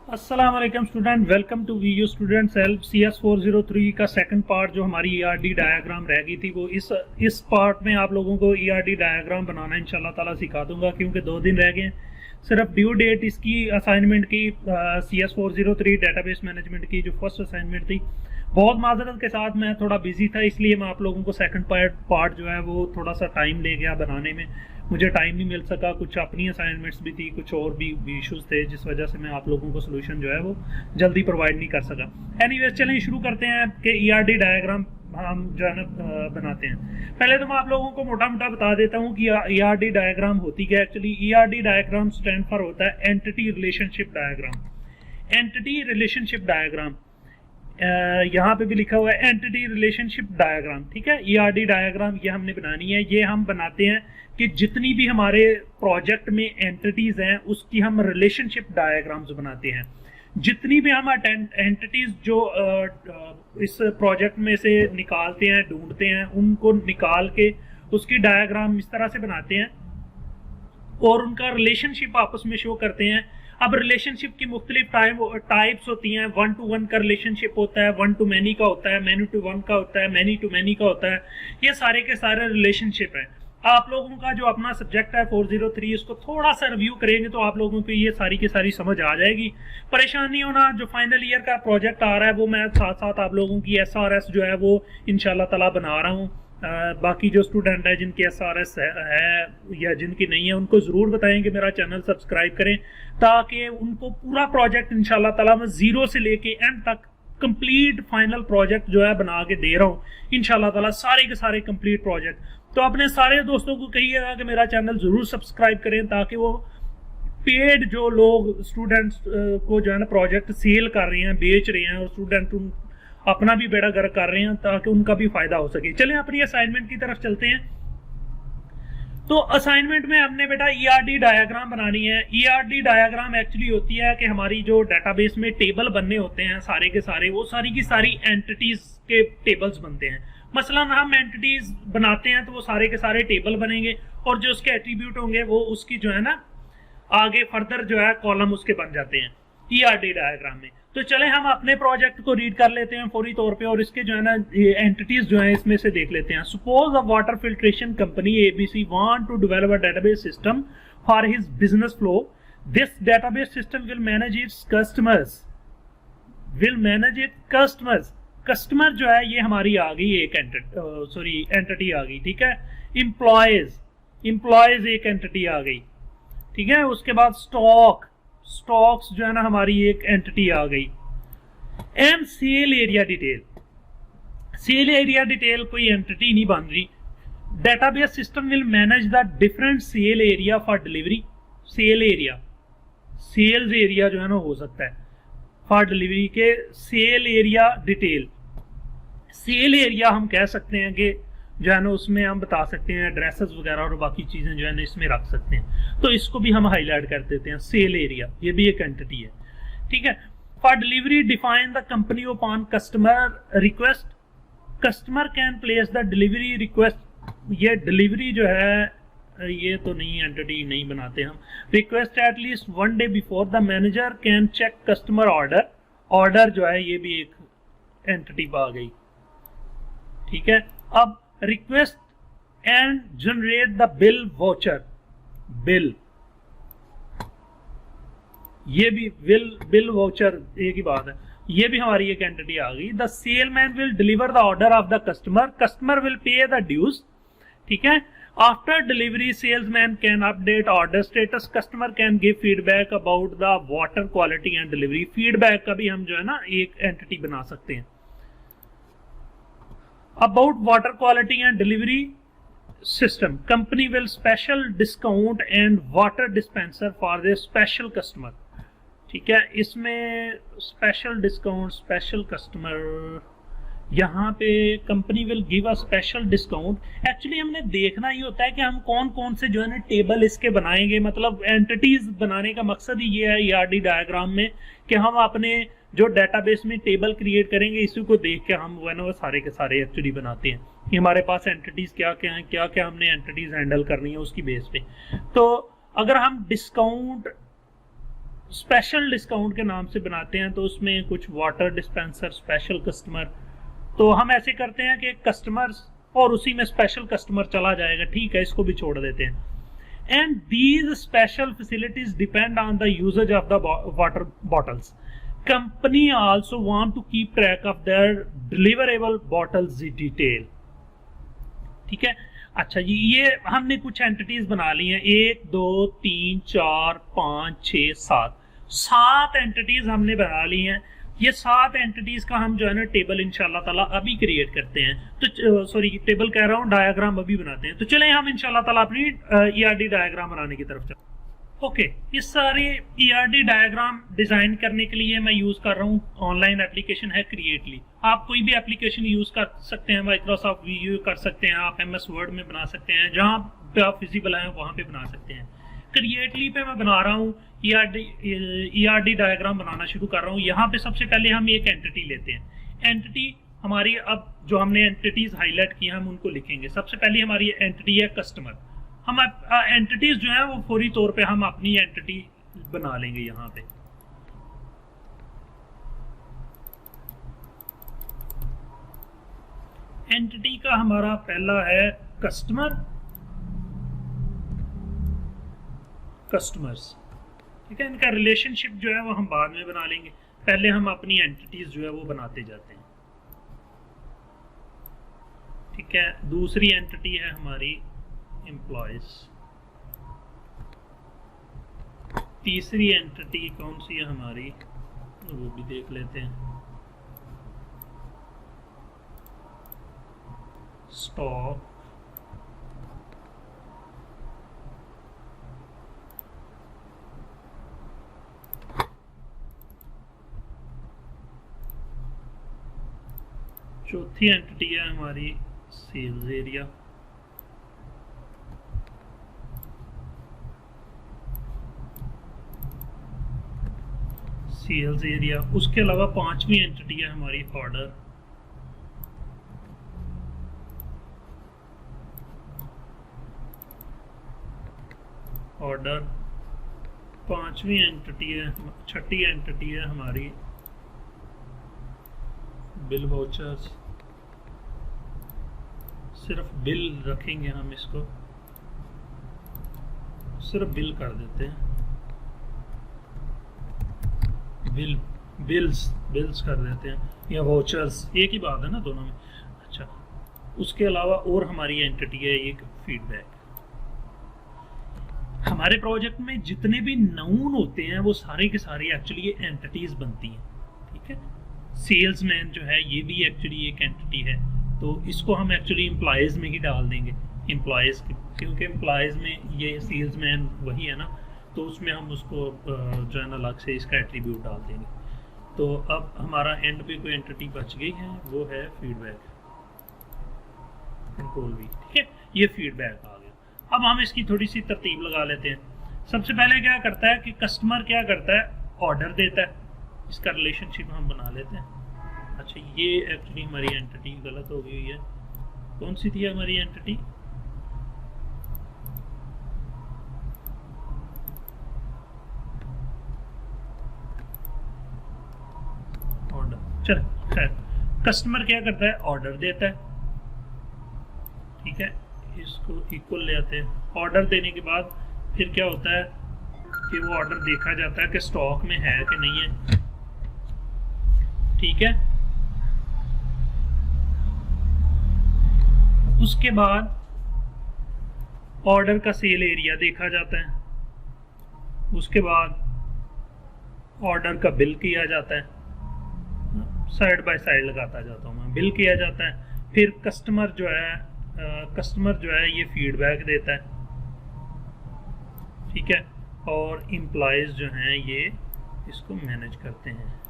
अस्सलाम वालेकुम student, welcome to VU students help. CS403 का सेकंड पार्ट जो हमारी ERD डायग्राम रह गई थी वो इस पार्ट में आप लोगों को ERD डायग्राम बनाना इंशाल्लाह ताला सिखा दूंगा, क्योंकि 2 दिन रह गए हैं। सिर्फ ड्यू डेट इसकी असाइनमेंट की CS403 डेटाबेस मैनेजमेंट की जो फर्स्ट असाइनमेंट थी, बहुत माजरत के साथ मैं थोड़ा बिजी था, इसलिए मैं आप लोगों को सेकंड पार्ट जो है वो थोड़ा सा टाइम ले गया बनाने में। मुझे टाइम नहीं मिल सका, कुछ अपनी असाइनमेंट्स भी थी, कुछ और भी इश्यूज थे, जिस वजह से मैं आप लोगों को सोल्यूशन जो है वो जल्दी प्रोवाइड नहीं कर सका। एनीवेज चलें शुरू करते हैं कि ERD डायग्राम हम जो है ना बनाते हैं। पहले तो मैं आप लोगों को मोटा मोटा बता देता हूँ कि ERD डायग्राम होती क्या। Actually ERD diagram stand for होता है entity relationship diagram. Entity relationship diagram यहाँ पे भी लिखा हुआ है एंटिटी रिलेशनशिप डायग्राम, ठीक है। ERD डायग्राम ये हमने बनानी है। ये हम बनाते हैं कि जितनी भी हमारे प्रोजेक्ट में एंटिटीज हैं उसकी हम रिलेशनशिप डायग्राम्स बनाते हैं। जितनी भी हम एंटिटीज जो इस प्रोजेक्ट में से निकालते हैं, ढूंढते हैं, उनको निकाल के उसकी डायग्राम इस तरह से बनाते हैं और उनका रिलेशनशिप आपस में शो करते हैं। अब रिलेशनशिप की मुख्तलिफ टाइप्स होती हैं। 1 to 1 का रिलेशनशिप होता है, 1 to many का होता है, many to 1 का होता है, many to many का होता है। ये सारे के सारे रिलेशनशिप हैं। आप लोगों का जो अपना सब्जेक्ट है 403, इसको थोड़ा सा रिव्यू करेंगे तो आप लोगों को ये सारी की सारी समझ आ जाएगी। परेशान नहीं होना, जो फाइनल ईयर का प्रोजेक्ट आ रहा है वो मैं साथ साथ आप लोगों की SRS जो है वो इंशाल्लाह ताला बना रहा हूँ। बाकी जो स्टूडेंट है जिनकी SRS है या जिनकी नहीं है उनको ज़रूर बताएं कि मेरा चैनल सब्सक्राइब करें, ताकि उनको पूरा प्रोजेक्ट इंशाल्लाह ताला मैं जीरो से लेके एंड तक कंप्लीट फाइनल प्रोजेक्ट जो है बना के दे रहा हूँ इंशाल्लाह ताला, सारे के सारे कंप्लीट प्रोजेक्ट। तो अपने सारे दोस्तों को कहिएगा कि मेरा चैनल ज़रूर सब्सक्राइब करें, ताकि वो पेड जो लोग स्टूडेंट्स को जो है ना प्रोजेक्ट सेल कर रहे हैं, बेच रहे हैं, और स्टूडेंट अपना भी बेड़ा गर्क कर रहे हैं, ताकि उनका भी फायदा हो सके। चलें अपनी असाइनमेंट की तरफ चलते हैं। तो असाइनमेंट में हमने बेटा ERD डायग्राम बनानी है। ERD डायग्राम एक्चुअली होती है कि हमारी जो डेटाबेस में टेबल बनने होते हैं सारे के सारे, वो सारी की सारी एंटिटीज के टेबल्स बनते हैं। मसलन हम एंटिटीज बनाते हैं तो वो सारे के सारे टेबल बनेंगे, और जो उसके एट्रीब्यूट होंगे वो उसकी जो है ना आगे फर्दर जो है कॉलम उसके बन जाते हैं ERD डायग्राम में। तो चले हम अपने प्रोजेक्ट को रीड कर लेते हैं फौरी तौर पे, और इसके जो है ना एंटिटीज जो है इसमें से देख लेते हैं। Suppose a water filtration company ABC want to develop a database system for his business flow. This database system will manage its customers. Customer जो है ये हमारी आ गई एक एंटिटी आ गई, ठीक है। एम्प्लॉयज एक एंटिटी आ गई, ठीक है। उसके बाद स्टॉक्स जो है ना हमारी एक एंटिटी आ गई। एंड सेल एरिया डिटेल कोई एंटिटी नहीं बन रही। Database system will manage the different sale area for delivery. Sales area जो है ना हो सकता है फॉर डिलीवरी के। सेल एरिया हम कह सकते हैं कि जो है ना उसमें हम बता सकते हैं एड्रेसेस वगैरह और बाकी चीजें जो है ना इसमें रख सकते हैं, तो इसको भी हम हाईलाइट कर देते हैं। सेल एरिया ये भी एक एंटिटी है, ठीक है। For delivery define the company upon customer request. Customer can place the delivery request. ये डिलीवरी जो है ये तो नहीं एंटिटी नहीं बनाते हम। Request at least 1 day before the manager can check customer order जो है ये भी एक एंटिटी आ गई, ठीक है। अब request and generate the bill voucher. ये भी बिल वाउचर एक ही बात है, ये भी हमारी एक एंटिटी आ गई। The salesman will deliver the order of the customer will pay the dues, ठीक है। After delivery salesman can update order status. Customer can give feedback about the water quality and delivery. Feedback का भी हम जो है ना एक entity बना सकते हैं। About water quality and delivery system, company will special discount and water dispenser for their special customer, ठीक है। इसमें स्पेशल डिस्काउंट, स्पेशल कस्टमर, यहाँ पे company will give a special discount. Actually हमने देखना ही होता है कि हम कौन कौन से जो है ना टेबल इसके बनाएंगे। मतलब एंटिटीज बनाने का मकसद ही ये है ERD डायग्राम में कि हम अपने जो डेटाबेस में टेबल क्रिएट करेंगे, इसी को देख के हम वो सारे के सारे एक्चुअली बनाते हैं कि हमारे पास एंटिटीज क्या क्या हैं, क्या क्या हमने एंटिटीज हैंडल करनी है उसकी बेस पे। तो अगर हम डिस्काउंट स्पेशल डिस्काउंट के नाम से बनाते हैं, तो उसमें कुछ वाटर डिस्पेंसर स्पेशल कस्टमर, तो हम ऐसे करते हैं कि कस्टमर्स और उसी में स्पेशल कस्टमर चला जाएगा, ठीक है, इसको भी छोड़ देते हैं। And these special facilities depend on the usages of the water bottles. Company also want to keep track of their deliverable bottles detail, ठीक है। अच्छा जी, ये हमने कुछ एंटिटीज बना ली हैं, 1 2 3 4 5 6 7 एंटिटीज हमने बना ली हैं। ये 7 एंटिटीज का हम जो है ना टेबल इंशाल्लाह ताला अभी क्रिएट करते हैं। तो सॉरी, टेबल कह रहा हूँ, डायग्राम अभी बनाते हैं। तो चलें हम इंशाल्लाह ताला अपनी ईआरडी डायग्राम बनाने की तरफ चलते हैं। ओके, इस सारे ईआरडी डायग्राम डिजाइन करने के लिए मैं यूज कर रहा हूँ ऑनलाइन एप्लीकेशन है क्रिएटली। आप कोई भी एप्लीकेशन यूज कर सकते हैं, माइक्रोसॉफ्ट वीडियो कर सकते हैं, आप एमएस वर्ड में बना सकते हैं, जहां पे आप फिजिबल हैं वहां पे बना सकते हैं। क्रिएटली पे मैं बना रहा हूँ, ईआरडी डायग्राम बनाना शुरू कर रहा हूँ। यहाँ पे सबसे पहले हम एक एंटिटी लेते हैं। एंटिटी हमारी, अब जो हमने एंटिटीज हाईलाइट की हम उनको लिखेंगे। सबसे पहले हमारी एंटिटी है कस्टमर। हम एंटिटीज जो है वो फौरी तौर पे हम अपनी एंटिटी बना लेंगे। यहाँ पे एंटिटी का हमारा पहला है कस्टमर, कस्टमर्स, ठीक है। इनका रिलेशनशिप जो है वो हम बाद में बना लेंगे, पहले हम अपनी एंटिटीज जो है वो बनाते जाते हैं, ठीक है। दूसरी एंटिटी है हमारी एम्प्लॉयज। तीसरी एंटिटी कौन सी है हमारी, वो भी देख लेते हैं, स्टॉक। चौथी एंटिटी है हमारी सेल्स एरिया। सेल्स एरिया, उसके अलावा पांचवी एंटिटी है हमारी ऑर्डर। ऑर्डर पांचवी एंटिटी है, छठी एंटिटी है हमारी बिल वाउचर्स। सिर्फ बिल रखेंगे हम, इसको सिर्फ बिल कर देते हैं, बिल्स कर देते हैं, या वाउचर्स, एक ही बात है ना दोनों में। अच्छा, उसके अलावा और हमारी एंटिटी है एक फीडबैक। हमारे प्रोजेक्ट में जितने भी नाउन होते हैं वो सारे के सारे एक्चुअली ये एंटिटीज बनती हैं, ठीक है। सेल्समैन जो है ये भी एक्चुअली एक एंटिटी है, तो इसको हम एक्चुअली एम्प्लॉयज में ही डाल देंगे, एम्प्लॉयज, क्योंकि एम्प्लॉयज में ये सेल्समैन वही है ना, तो उसमें हम उसको जो है ना अलग से इसका एट्रीब्यूट डाल देंगे। तो अब हमारा एंड पे कोई एंटिटी बच गई है, वो है फीडबैक, कंट्रोल वी, ठीक है। ये फीडबैक आ गया। अब हम इसकी थोड़ी सी तरतीब लगा लेते हैं। सबसे पहले क्या करता है कि कस्टमर क्या करता है, ऑर्डर देता है, इसका रिलेशनशिप हम बना लेते हैं। अच्छा, ये एक्चुअली हमारी एंटिटी गलत हो गई है, कौन सी थी हमारी एंटिटी, ऑर्डर। चल खैर, कस्टमर क्या करता है, ऑर्डर देता है, ठीक है। इसको इक्वल ले आते हैं। ऑर्डर देने के बाद फिर क्या होता है कि वो ऑर्डर देखा जाता है कि स्टॉक में है कि नहीं है, ठीक है। उसके बाद ऑर्डर का सेल एरिया देखा जाता है, उसके बाद ऑर्डर का बिल किया जाता है, साइड बाय साइड लगाता जाता हूँ मैं, बिल किया जाता है। फिर कस्टमर जो है ये फीडबैक देता है, ठीक है। और एम्प्लॉयज जो हैं ये इसको मैनेज करते हैं।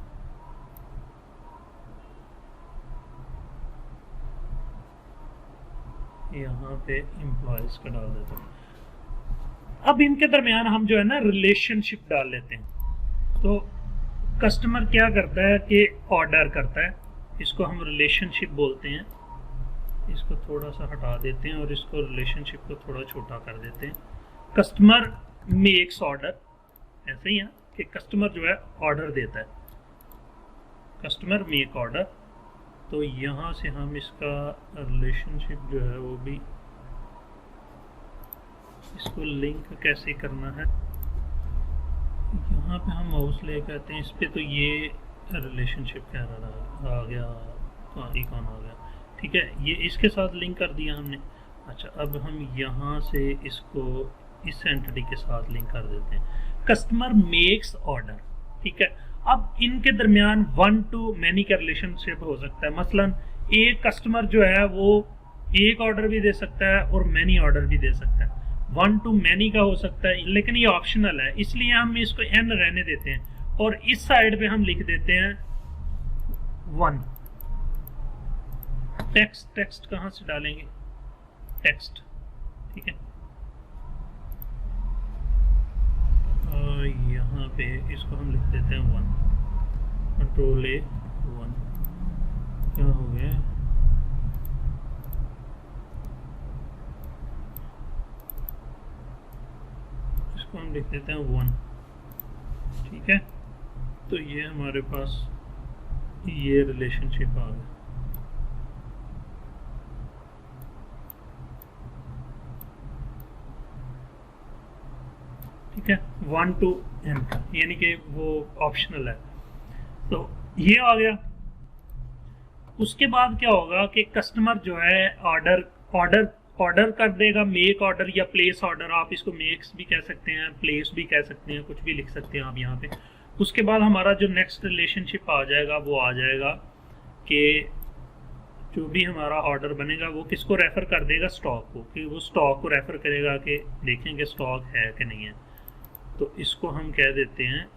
यहाँ पे एम्प्लॉयज का डाल देते हैं। अब इनके दरमियान हम जो है ना रिलेशनशिप डाल लेते हैं। तो कस्टमर क्या करता है कि ऑर्डर करता है, इसको हम रिलेशनशिप बोलते हैं। इसको थोड़ा सा हटा देते हैं और इसको रिलेशनशिप को थोड़ा छोटा कर देते हैं। कस्टमर मेक्स ऑर्डर, ऐसे ही है, कि कस्टमर जो है ऑर्डर देता है, कस्टमर मेक ऑर्डर। तो यहाँ से हम इसका रिलेशनशिप जो है वो भी, इसको लिंक कैसे करना है, यहाँ पे हम माउस लेके आते हैं इस पे, तो ये रिलेशनशिप कह रहा आ गया, इकॉन आ गया, ठीक है, ये इसके साथ लिंक कर दिया हमने। अच्छा, अब हम यहाँ से इसको इस एंटिटी के साथ लिंक कर देते हैं, कस्टमर मेक्स ऑर्डर, ठीक है। अब इनके दरमियान 1 to many का रिलेशनशिप हो सकता है। मसलन एक कस्टमर जो है वो एक ऑर्डर भी दे सकता है और मैनी ऑर्डर भी दे सकता है। 1 to many का हो सकता है, लेकिन ये ऑप्शनल है, इसलिए हम इसको n रहने देते हैं और इस साइड पे हम लिख देते हैं 1। टेक्स्ट कहाँ से डालेंगे, टेक्स्ट, ठीक है। यहाँ पे इसको हम लिख देते हैं 1, कंट्रोल A 1, क्या हो गया, इसको हम लिख देते हैं 1, ठीक है। तो ये हमारे पास ये रिलेशनशिप आ गया, ठीक है, 1 to n, यानी कि वो ऑप्शनल है। तो ये आ गया। उसके बाद क्या होगा कि कस्टमर जो है ऑर्डर कर देगा, मेक ऑर्डर या प्लेस ऑर्डर, आप इसको मेक्स भी कह सकते हैं, प्लेस भी कह सकते हैं, कुछ भी लिख सकते हैं आप यहाँ पे। उसके बाद हमारा जो नेक्स्ट रिलेशनशिप आ जाएगा वो आ जाएगा कि जो भी हमारा ऑर्डर बनेगा वो किसको रेफर कर देगा, स्टॉक को, कि वो स्टॉक को रेफर करेगा कि देखेंगे स्टॉक है कि नहीं है। तो इसको हम कह देते हैं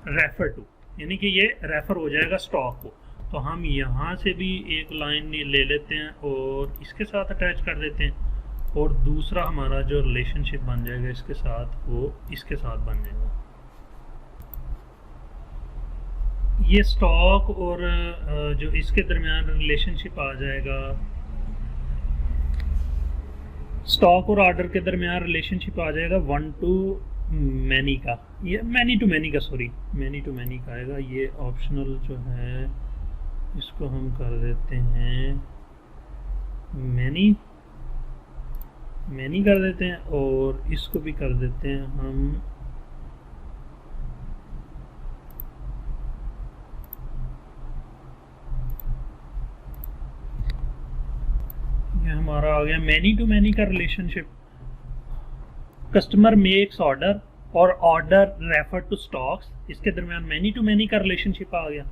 रेफर टू, यानी कि ये रेफर हो जाएगा स्टॉक को। तो हम यहाँ से भी एक लाइन ले लेते हैं और इसके साथ अटैच कर देते हैं, और दूसरा हमारा जो रिलेशनशिप बन जाएगा इसके साथ, वो इसके साथ बन जाएगा। ये स्टॉक और जो इसके दरमियान रिलेशनशिप आ जाएगा, स्टॉक और ऑर्डर के दरमियान रिलेशनशिप आ जाएगा 1 to many का, ये मैनी टू मैनी का आएगा। ये ऑप्शनल जो है इसको हम कर देते हैं मैनी कर देते हैं, और इसको भी कर देते हैं हम हमारा आ गया मैनी टू मैनी का रिलेशनशिप। कस्टमर मेक्स ऑर्डर और ऑर्डर रेफर टू स्टॉक्स, इसके दरमियान मैनी टू मैनी का रिलेशनशिप आ गया।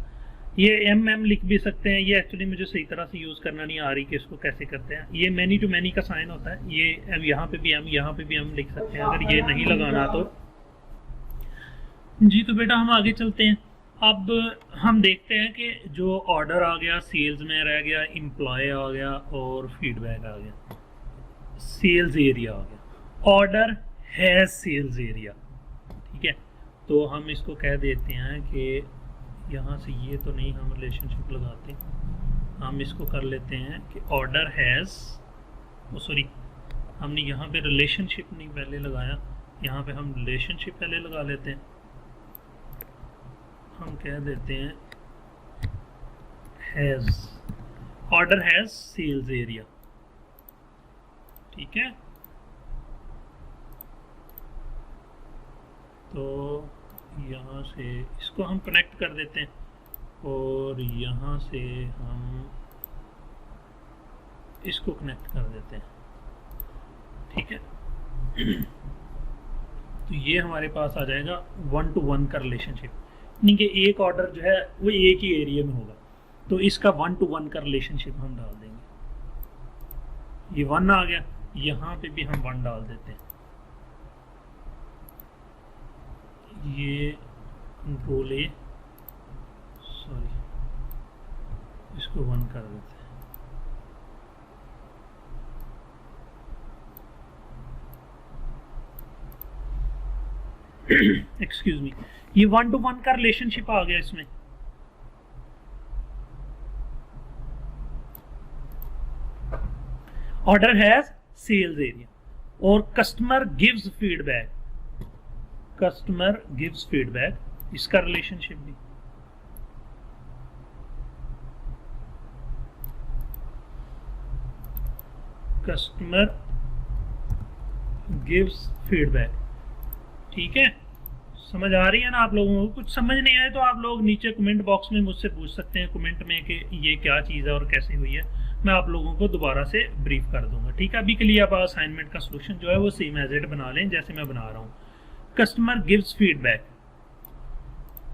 ये एम लिख भी सकते हैं, ये एक्चुअली मुझे सही तरह से यूज़ करना नहीं आ रही कि इसको कैसे करते हैं। ये मैनी टू मैनी का साइन होता है, ये यहाँ पे भी एम, यहाँ पे भी एम लिख सकते हैं अगर ये नहीं लगाना तो। जी तो बेटा हम आगे चलते हैं। अब हम देखते हैं कि जो ऑर्डर आ गया, सेल्स में रह गया, एम्प्लॉय आ गया और फीडबैक आ गया, सेल्स एरिया आ गया, ऑर्डर हैज सेल्स एरिया, ठीक है। तो हम इसको कह देते हैं कि यहाँ से ये तो नहीं हम रिलेशनशिप लगाते, हम इसको कर लेते हैं कि ऑर्डर हैज़, सॉरी हमने यहाँ पे रिलेशनशिप नहीं पहले लगाया, यहाँ पे हम रिलेशनशिप पहले लगा लेते हैं। हम कह देते हैं has, order has sales area, ठीक है। तो यहाँ से इसको हम कनेक्ट कर देते हैं और यहाँ से हम इसको कनेक्ट कर देते हैं, ठीक है। तो ये हमारे पास आ जाएगा 1 to 1 का रिलेशनशिप, यानी कि एक ऑर्डर जो है वो एक ही एरिया में होगा, तो इसका 1 to 1 का रिलेशनशिप हम डाल देंगे। ये 1 आ गया, यहाँ पे भी हम 1 डाल देते हैं। ये कंट्रोल A, सॉरी इसको 1 कर देते हैं। एक्सक्यूज मी, ये 1 to 1 का रिलेशनशिप आ गया इसमें। ऑर्डर हैज सेल्स एरिया और customer gives feedback, customer gives feedback, इसका रिलेशनशिप भी कस्टमर गिव्स फीडबैक। ठीक है, समझ आ रही है ना आप लोगों को? कुछ समझ नहीं आए तो आप लोग नीचे कमेंट बॉक्स में मुझसे पूछ सकते हैं कमेंट में कि ये क्या चीज़ है और कैसे हुई है, मैं आप लोगों को दोबारा से ब्रीफ कर दूंगा। ठीक है, अभी के लिए आप असाइनमेंट का सोल्यूशन जो है वो सेम एज इट बना लें जैसे मैं बना रहा हूँ। कस्टमर गिव्स फीडबैक,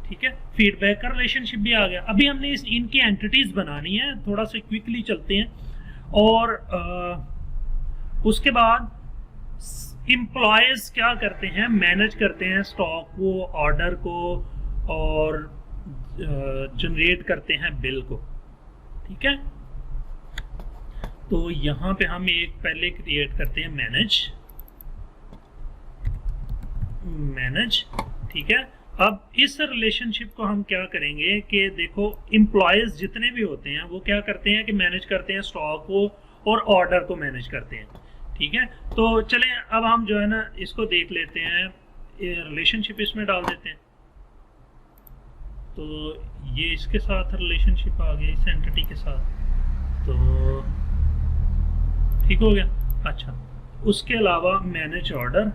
ठीक है, फीडबैक का रिलेशनशिप भी आ गया। अभी हमने इनकी एंटिटीज बनानी है, थोड़ा सा क्विकली चलते हैं। और उसके बाद एम्प्लॉयज क्या करते हैं, मैनेज करते हैं स्टॉक को, ऑर्डर को, और जनरेट करते हैं बिल को। ठीक है, तो यहां पे हम एक पहले क्रिएट करते हैं मैनेज। ठीक है, अब इस रिलेशनशिप को हम क्या करेंगे कि देखो एम्प्लॉयज जितने भी होते हैं वो क्या करते हैं कि मैनेज करते हैं स्टॉक को और ऑर्डर को मैनेज करते हैं। ठीक है, तो चलें अब हम जो है ना इसको देख लेते हैं, रिलेशनशिप इसमें डाल देते हैं। तो ये इसके साथ रिलेशनशिप आ गया, इस एंटिटी के साथ, तो ठीक हो गया। अच्छा, उसके अलावा मैनेज ऑर्डर,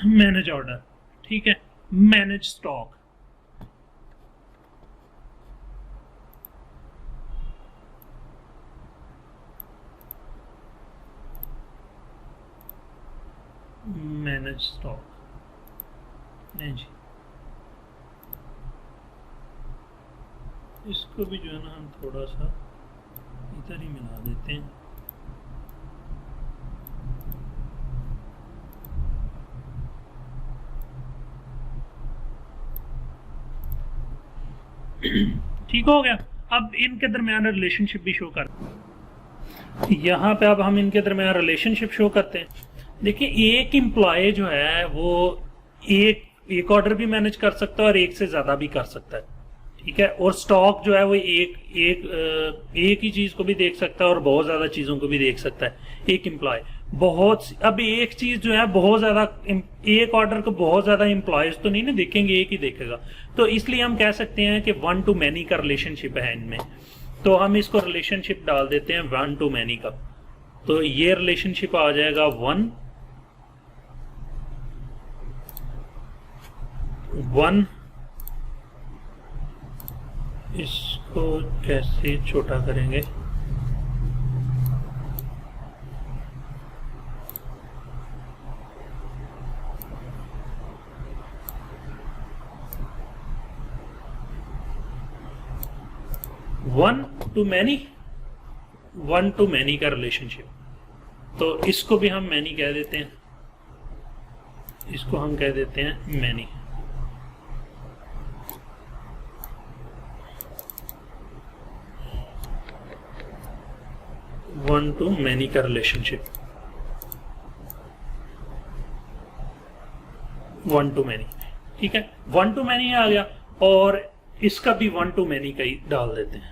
मैनेज ऑर्डर, ठीक है, मैनेज स्टॉक, मैनेज स्टॉक, नहीं जी, इसको भी जो है ना हम थोड़ा सा इधर ही मिला देते हैं। ठीक हो गया। अब इनके दरमियान रिलेशनशिप भी शो कर, यहाँ पे अब हम इनके दरमियान रिलेशनशिप शो करते हैं। देखिए एक एम्प्लॉय जो है वो एक ऑर्डर भी मैनेज कर सकता है और एक से ज्यादा भी कर सकता है। ठीक है, और स्टॉक जो है वो एक ही चीज को भी देख सकता है और बहुत ज्यादा चीजों को भी देख सकता है एक एम्प्लॉय। अब एक चीज जो है बहुत ज्यादा, एक ऑर्डर को बहुत ज्यादा एम्प्लॉयज तो नहीं ना देखेंगे, एक ही देखेगा, तो इसलिए हम कह सकते हैं कि 1 to many का रिलेशनशिप है इनमें। तो हम इसको रिलेशनशिप डाल देते हैं 1 to many का, तो ये रिलेशनशिप आ जाएगा 1। इसको कैसे छोटा करेंगे, वन टू मैनी का रिलेशनशिप, तो इसको भी हम मैनी कह देते हैं, इसको हम कह देते हैं मैनी। वन टू मैनी का रिलेशनशिप, 1 to many। ठीक है, 1 to many आ गया, और इसका भी 1 to many का ही डाल देते हैं।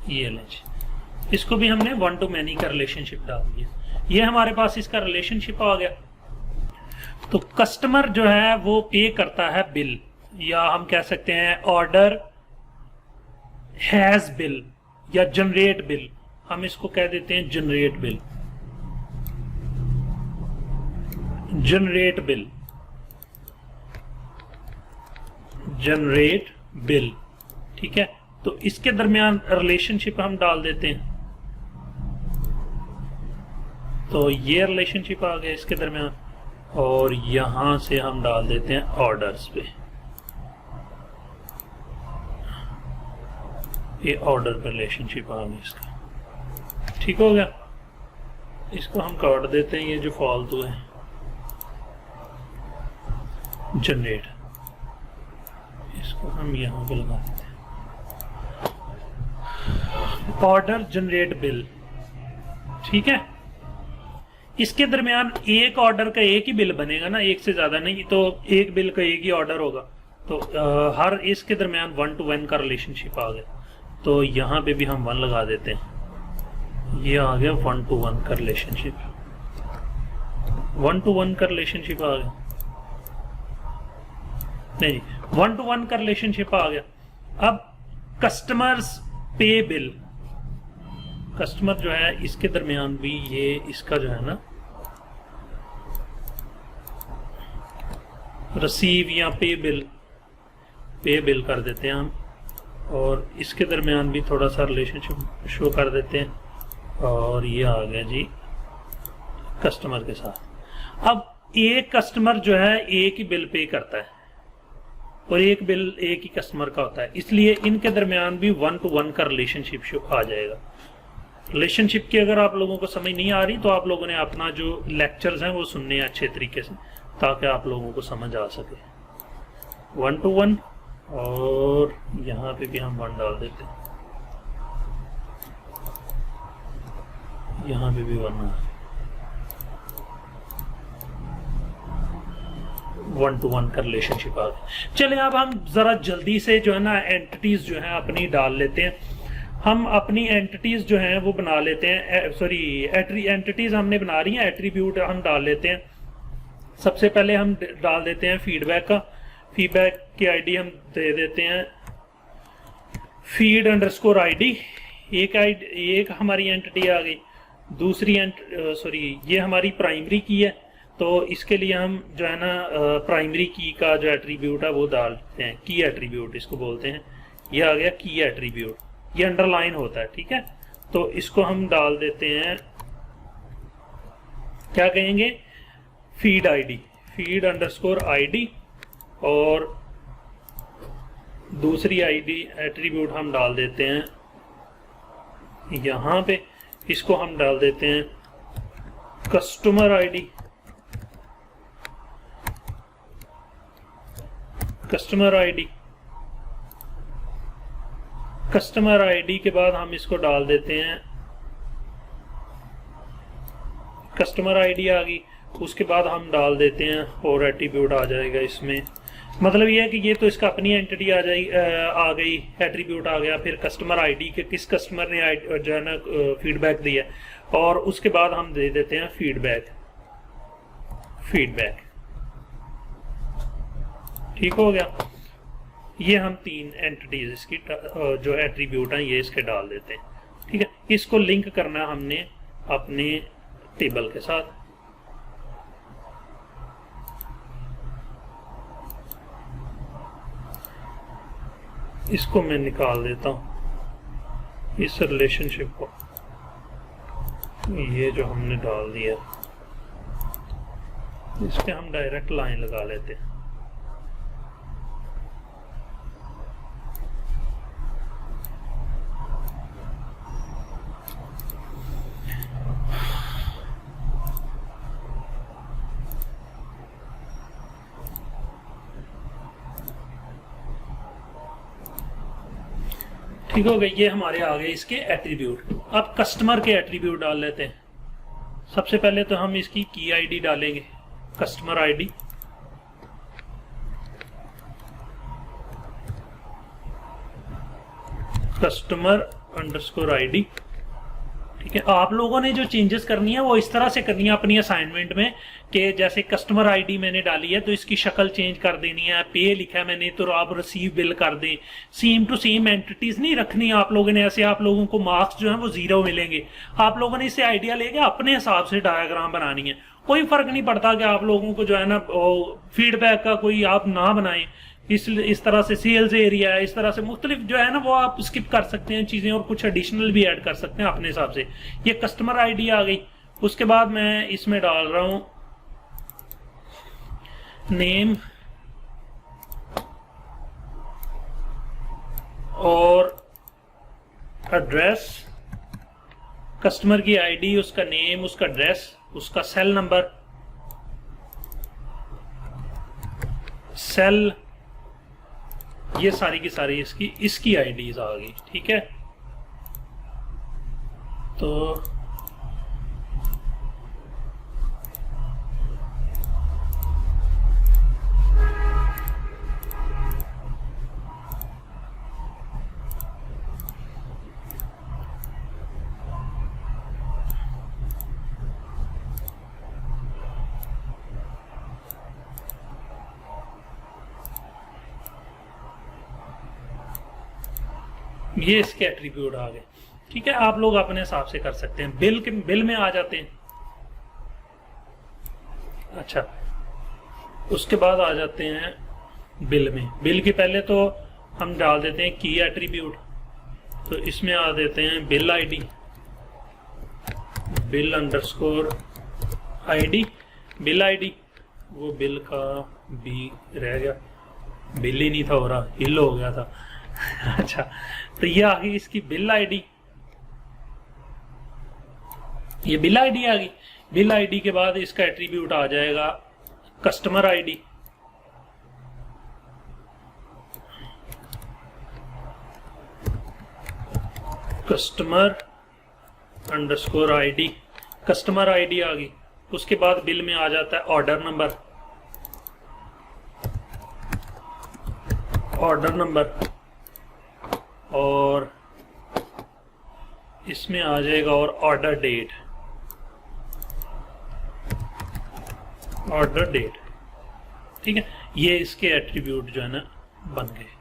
ये लें, इसको भी हमने 1 to many का रिलेशनशिप डाल दिया। ये हमारे पास इसका रिलेशनशिप आ गया। तो कस्टमर जो है वो पे करता है बिल, या हम कह सकते हैं ऑर्डर हैज बिल या जनरेट बिल, हम इसको कह देते हैं generate bill. Generate bill, generate bill, ठीक है, तो इसके दरमियान रिलेशनशिप हम डाल देते हैं। तो ये रिलेशनशिप आ गया इसके दरमियान, और यहां से हम डाल देते हैं ऑर्डर्स पे, ये ऑर्डर पे रिलेशनशिप आ गया इसका। ठीक हो गया, इसको हम काट देते हैं, ये जो फालतू है जनरेट, इसको हम यहाँ पे लगा देते हैं ऑर्डर जनरेट बिल। ठीक है, इसके दरमियान एक ऑर्डर का एक ही बिल बनेगा ना, एक से ज्यादा नहीं, तो एक बिल का एक ही ऑर्डर होगा। तो हर इसके दरमियान 1 to 1 का रिलेशनशिप आ गया। तो यहाँ पे भी हम 1 लगा देते हैं, ये आ गया 1 to 1 का रिलेशनशिप, 1 to 1 का रिलेशनशिप आ गया, नहीं 1 to 1 का रिलेशनशिप आ गया। अब कस्टमर्स पे बिल, कस्टमर जो है इसके दरमियान भी ये इसका जो है ना रिसीव या पे बिल कर देते हैं हम, और इसके दरमियान भी थोड़ा सा रिलेशनशिप शो कर देते हैं, और ये आ गया जी कस्टमर के साथ। अब एक कस्टमर जो है एक ही बिल पे करता है और एक बिल एक ही कस्टमर का होता है, इसलिए इनके दरमियान भी 1 to 1 का रिलेशनशिप शो आ जाएगा। रिलेशनशिप की अगर आप लोगों को समझ नहीं आ रही तो आप लोगों ने अपना जो लेक्चर्स हैं वो सुनने हैं अच्छे तरीके से, ताकि आप लोगों को समझ आ सके। 1 to 1, और यहाँ पे भी हम 1 डाल देते हैं, यहाँ पे भी 1 1 to 1 का रिलेशनशिप आ गया। चले अब हम जरा जल्दी से जो है ना एंटिटीज जो है अपनी डाल लेते हैं। हम अपनी एंटिटीज जो हैं वो बना लेते हैं, सॉरी एंटिटीज हमने बना रही हैं, एट्रीब्यूट हम डाल लेते हैं। सबसे पहले हम डाल देते हैं फीडबैक का, फीडबैक की आईडी हम दे देते हैं फीड अंडरस्कोर आईडी। एक हमारी एंटिटी आ गई, दूसरी ये हमारी प्राइमरी की है, तो इसके लिए हम जो है ना प्राइमरी की का जो एट्रीब्यूट है वो डालते हैं, की एट्रीब्यूट इसको बोलते हैं। ये आ गया की एट्रीब्यूट, ये अंडरलाइन होता है। ठीक है, तो इसको हम डाल देते हैं, क्या कहेंगे, feed ID, feed underscore ID, और दूसरी आईडी एट्रीब्यूट हम डाल देते हैं यहां पे, इसको हम डाल देते हैं customer ID, customer ID, customer ID के बाद हम इसको डाल देते हैं, कस्टमर आईडी आ गई, उसके बाद हम डाल देते हैं और एट्रीब्यूट आ जाएगा इसमें। मतलब ये है कि ये तो इसका अपनी एंटिटी आ गई, एट्रीब्यूट आ गया, फिर कस्टमर आईडी के किस कस्टमर ने जो है ना फीडबैक दिया, और उसके बाद हम दे देते हैं फीडबैक। ठीक हो गया, ये हम 3 एंटिटीज इसकी जो एट्रीब्यूट हैं ये इसके डाल देते हैं। ठीक है, इसको लिंक करना है हमने अपने टेबल के साथ। इसको मैं निकाल देता हूं, इस रिलेशनशिप को, ये जो हमने डाल दिया इस पे हम डायरेक्ट लाइन लगा लेते हैं। ठीक हो गई, ये हमारे आ गए इसके एट्रीब्यूट। अब कस्टमर के एट्रीब्यूट डाल लेते हैं। सबसे पहले तो हम इसकी की आईडी डालेंगे, customer ID, customer underscore ID. ठीक है, आप लोगों ने जो चेंजेस करनी है वो इस तरह से करनी है अपनी असाइनमेंट में, कि जैसे कस्टमर आईडी मैंने डाली है तो इसकी शक्ल चेंज कर देनी है, पे लिखा है मैंने तो आप रिसीव बिल कर दें। सेम टू सेम एंटिटीज नहीं रखनी आप लोगों ने, ऐसे आप लोगों को मार्क्स जो है वो 0 मिलेंगे। आप लोगों ने इससे आइडिया लेके अपने हिसाब से डायग्राम बनानी है। कोई फर्क नहीं पड़ता कि आप लोगों को जो है ना फीडबैक का कोई आप ना बनाएं, इस तरह से सेल्स एरिया है, इस तरह से मुख्तलिफ जो है ना वो आप स्किप कर सकते हैं चीजें, और कुछ एडिशनल भी ऐड कर सकते हैं अपने हिसाब से। ये कस्टमर आईडी आ गई। उसके बाद मैं इसमें डाल रहा हूं नेम और एड्रेस, कस्टमर की आईडी, उसका नेम, उसका एड्रेस, उसका सेल नंबर, सेल, ये सारी की सारी इसकी आईडीज आ गई। ठीक है, तो ये इसके एट्रीब्यूट आ गए। ठीक है, आप लोग अपने हिसाब से कर सकते हैं। बिल में आ जाते हैं। अच्छा, उसके बाद आ जाते हैं बिल में। बिल के पहले तो हम डाल देते हैं की एट्रीब्यूट, तो इसमें आ देते हैं bill ID, bill underscore ID, bill ID, वो बिल का बी रह गया, बिल ही नहीं था हो रहा, हिल हो गया था। अच्छा, तो ये आ गई इसकी बिल आईडी, ये बिल आईडी आ गई। बिल आईडी के बाद इसका एट्रीब्यूट आ जाएगा customer ID, customer underscore ID, customer ID आ गई। उसके बाद बिल में आ जाता है ऑर्डर नंबर, ऑर्डर नंबर, और इसमें आ जाएगा और ऑर्डर डेट, ऑर्डर डेट। ठीक है, ये इसके एट्रीब्यूट जो है ना बन गए।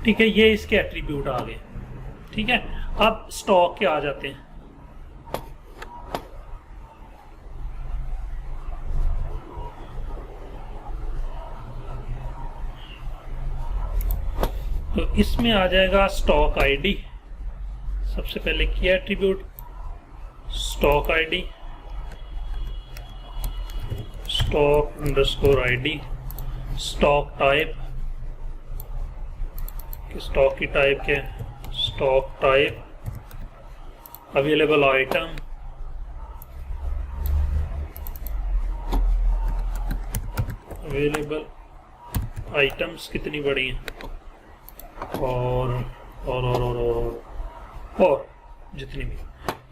ठीक है, ये इसके एट्रीब्यूट आ गए। ठीक है, अब स्टॉक के आ जाते हैं। तो इसमें आ जाएगा स्टॉक आईडी, सबसे पहले की attribute stock ID, stock underscore ID, stock type, stock की टाइप क्या है, stock type, available item, available items कितनी बड़ी हैं, और जितनी भी।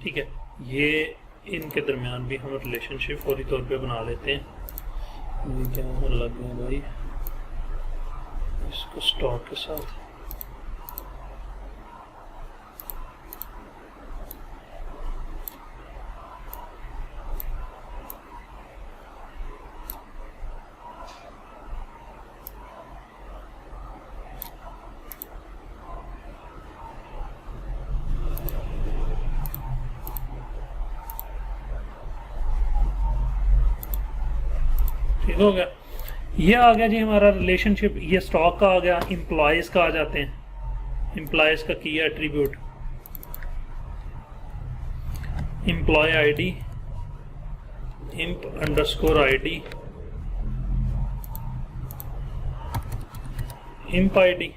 ठीक है, ये इनके दरमियान भी हम रिलेशनशिप फौरी तौर पे बना लेते हैं। ये क्या लग गया भाई, इसको स्टॉक के साथ हो गया। ये आ गया जी हमारा रिलेशनशिप, ये स्टॉक का आ गया। एम्प्लॉयज का आ जाते हैं, एम्प्लॉयज का की attribute employee ID, emp underscore ID, emp ID.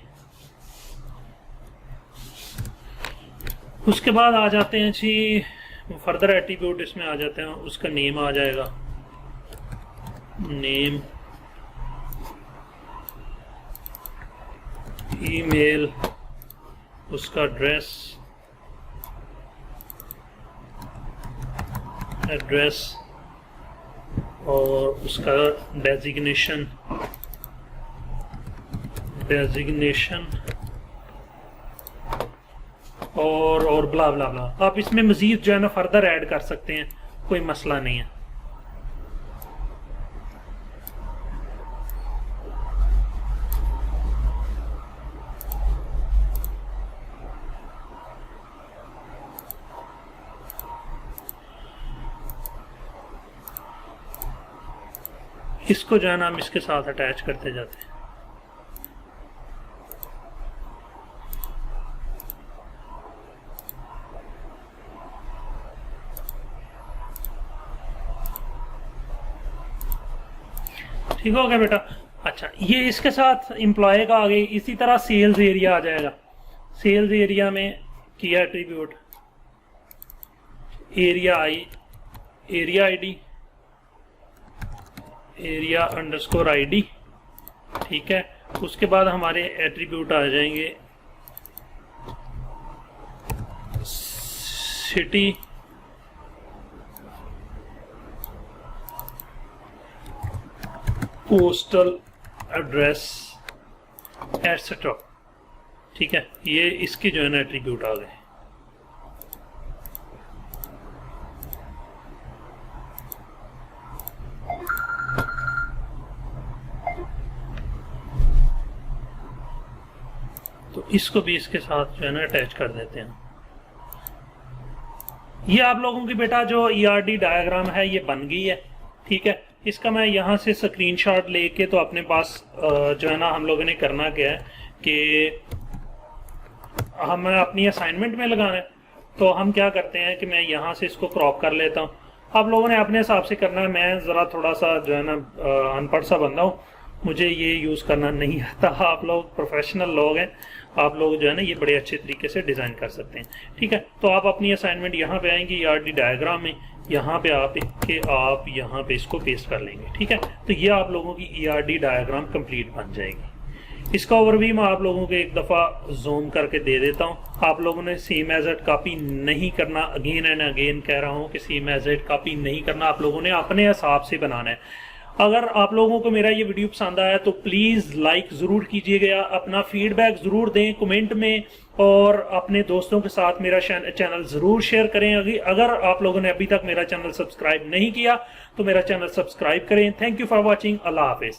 उसके बाद आ जाते हैं जी फर्दर एट्रीब्यूट, इसमें आ जाते हैं, उसका नेम आ जाएगा, नेम, ईमेल, उसका एड्रेस, और उसका डेजिग्नेशन, और ब्ला ब्ला ब्ला। आप इसमें मजीद जो है ना फर्दर ऐड कर सकते हैं, कोई मसला नहीं है। इसको जो है ना हम इसके साथ अटैच करते जाते हैं। ठीक हो गया बेटा। अच्छा, ये इसके साथ एम्प्लॉय का आ गई। इसी तरह सेल्स एरिया आ जाएगा। सेल्स एरिया में किया attribute area ID area underscore ID. ठीक है, उसके बाद हमारे एट्रीब्यूट आ जाएंगे सिटी, पोस्टल एड्रेस एटसेट्रा। ठीक है, ये इसके जो है ना एट्रीब्यूट आ गए। तो इसको भी इसके साथ जो है ना अटैच कर देते हैं। ये आप लोगों की बेटा जो ERD डायग्राम है ये बन गई है। ठीक है, इसका मैं यहाँ से स्क्रीनशॉट लेके तो अपने पास जो है ना हम लोगों ने करना क्या है कि हमें अपनी असाइनमेंट में लगाना है। तो हम क्या करते हैं कि मैं यहाँ से इसको क्रॉप कर लेता हूँ। आप लोगों ने अपने हिसाब से करना है। मैं ज़रा थोड़ा सा जो है ना अनपढ़ सा बंदा हूँ, मुझे ये यूज़ करना नहीं आता। आप लोग प्रोफेशनल लोग हैं, आप लोग जो है ना ये बड़े अच्छे तरीके से डिज़ाइन कर सकते हैं। ठीक है, तो आप अपनी असाइनमेंट यहाँ पे आएंगे ERD डायग्राम में, यहाँ पे आप यहाँ पे इसको पेस्ट कर लेंगे। ठीक है, तो ये आप लोगों की ERD डायग्राम कंप्लीट बन जाएगी। इसका ओवरव्यू मैं आप लोगों को एक दफ़ा जूम करके दे देता हूँ। आप लोगों ने सेम एज इट कॉपी नहीं करना। अगेन एंड अगेन कह रहा हूँ कि सेम एज इट कॉपी नहीं करना, आप लोगों ने अपने हिसाब से बनाना है। अगर आप लोगों को मेरा ये वीडियो पसंद आया तो प्लीज़ लाइक ज़रूर कीजिएगा, अपना फीडबैक ज़रूर दें कमेंट में, और अपने दोस्तों के साथ मेरा चैनल ज़रूर शेयर करें। अगर आप लोगों ने अभी तक मेरा चैनल सब्सक्राइब नहीं किया तो मेरा चैनल सब्सक्राइब करें। Thank you for watching. अल्लाह हाफिज़।